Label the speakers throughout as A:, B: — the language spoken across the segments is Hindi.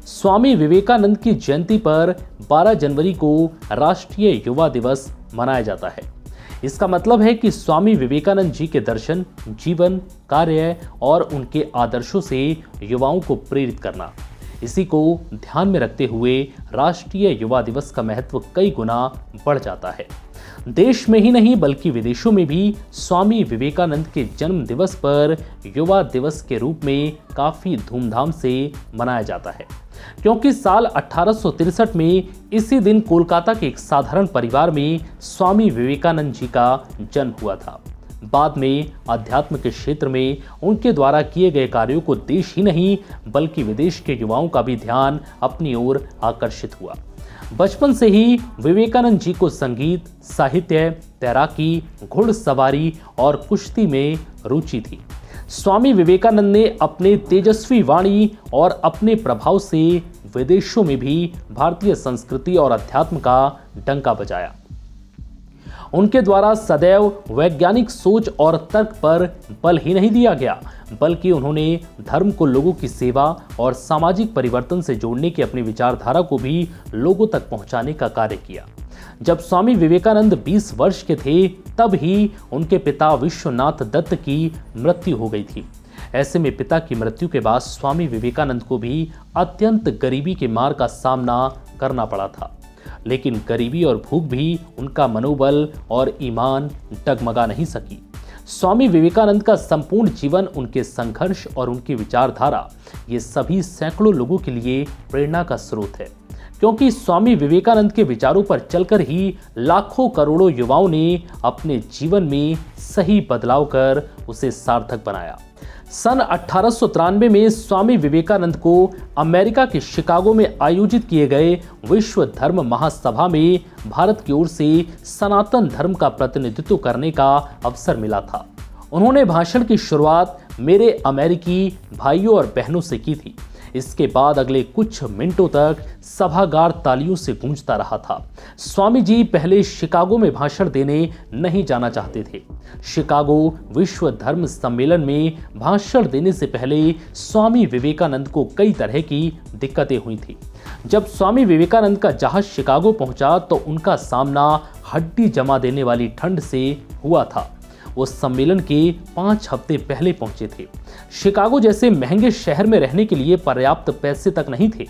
A: स्वामी विवेकानंद की जयंती पर 12 जनवरी को राष्ट्रीय युवा दिवस मनाया जाता है। इसका मतलब है कि स्वामी विवेकानंद जी के दर्शन, जीवन, कार्य और उनके आदर्शों से युवाओं को प्रेरित करना। इसी को ध्यान में रखते हुए राष्ट्रीय युवा दिवस का महत्व कई गुना बढ़ जाता है। देश में ही नहीं बल्कि विदेशों में भी स्वामी विवेकानंद के जन्म दिवस पर युवा दिवस के रूप में काफी धूमधाम से मनाया जाता है, क्योंकि साल 1863 में इसी दिन कोलकाता के एक साधारण परिवार में स्वामी विवेकानंद जी का जन्म हुआ था। बाद में अध्यात्म के क्षेत्र में उनके द्वारा किए गए कार्यों को देश ही नहीं बल्कि विदेश के युवाओं का भी ध्यान अपनी ओर आकर्षित हुआ। बचपन से ही विवेकानंद जी को संगीत, साहित्य, तैराकी, घुड़सवारी और कुश्ती में रुचि थी। स्वामी विवेकानंद ने अपने तेजस्वी वाणी और अपने प्रभाव से विदेशों में भी भारतीय संस्कृति और अध्यात्म का डंका बजाया। उनके द्वारा सदैव वैज्ञानिक सोच और तर्क पर बल ही नहीं दिया गया, बल्कि उन्होंने धर्म को लोगों की सेवा और सामाजिक परिवर्तन से जोड़ने की अपनी विचारधारा को भी लोगों तक पहुंचाने का कार्य किया। जब स्वामी विवेकानंद 20 वर्ष के थे, तब ही उनके पिता विश्वनाथ दत्त की मृत्यु हो गई थी। ऐसे में पिता की मृत्यु के बाद स्वामी विवेकानंद को भी अत्यंत गरीबी के मार का सामना करना पड़ा था। लेकिन गरीबी और भूख भी उनका मनोबल और ईमान डगमगा नहीं सकी। स्वामी विवेकानंद का संपूर्ण जीवन, उनके संघर्ष और उनकी विचारधारा, ये सभी सैकड़ों लोगों के लिए प्रेरणा का स्रोत है, क्योंकि स्वामी विवेकानंद के विचारों पर चलकर ही लाखों करोड़ों युवाओं ने अपने जीवन में सही बदलाव कर उसे सार्थक बनाया। सन 1893 में स्वामी विवेकानंद को अमेरिका के शिकागो में आयोजित किए गए विश्व धर्म महासभा में भारत की ओर से सनातन धर्म का प्रतिनिधित्व करने का अवसर मिला था। उन्होंने भाषण की शुरुआत मेरे अमेरिकी भाइयों और बहनों से की थी। इसके बाद अगले कुछ मिनटों तक सभागार तालियों से गूंजता रहा था। स्वामी जी पहले शिकागो में भाषण देने नहीं जाना चाहते थे। शिकागो विश्व धर्म सम्मेलन में भाषण देने से पहले स्वामी विवेकानंद को कई तरह की दिक्कतें हुई थी। जब स्वामी विवेकानंद का जहाज शिकागो पहुंचा तो उनका सामना हड्डी जमा देने वाली ठंड से हुआ था। वो सम्मेलन के 5 हफ्ते पहले पहुंचे थे। शिकागो जैसे महंगे शहर में रहने के लिए पर्याप्त पैसे तक नहीं थे।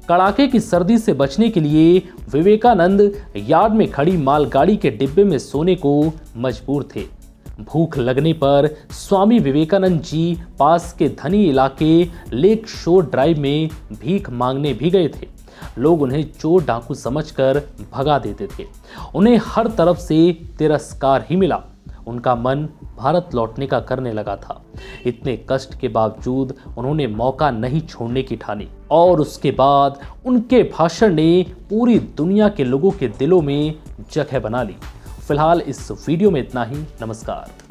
A: कड़ाके की सर्दी से बचने के लिए विवेकानंद यार्ड में खड़ी मालगाड़ी के डिब्बे में सोने को मजबूर थे। भूख लगने पर स्वामी विवेकानंद जी पास के धनी इलाके लेक शोर ड्राइव में भीख मांगने भी गए थे। लोग उन्हें चोर डाकू समझकर भगा देते थे। उन्हें हर तरफ से तिरस्कार ही मिला। उनका मन भारत लौटने का करने लगा था। इतने कष्ट के बावजूद उन्होंने मौका नहीं छोड़ने की ठानी और उसके बाद उनके भाषण ने पूरी दुनिया के लोगों के दिलों में जगह बना ली। फिलहाल इस वीडियो में इतना ही। नमस्कार।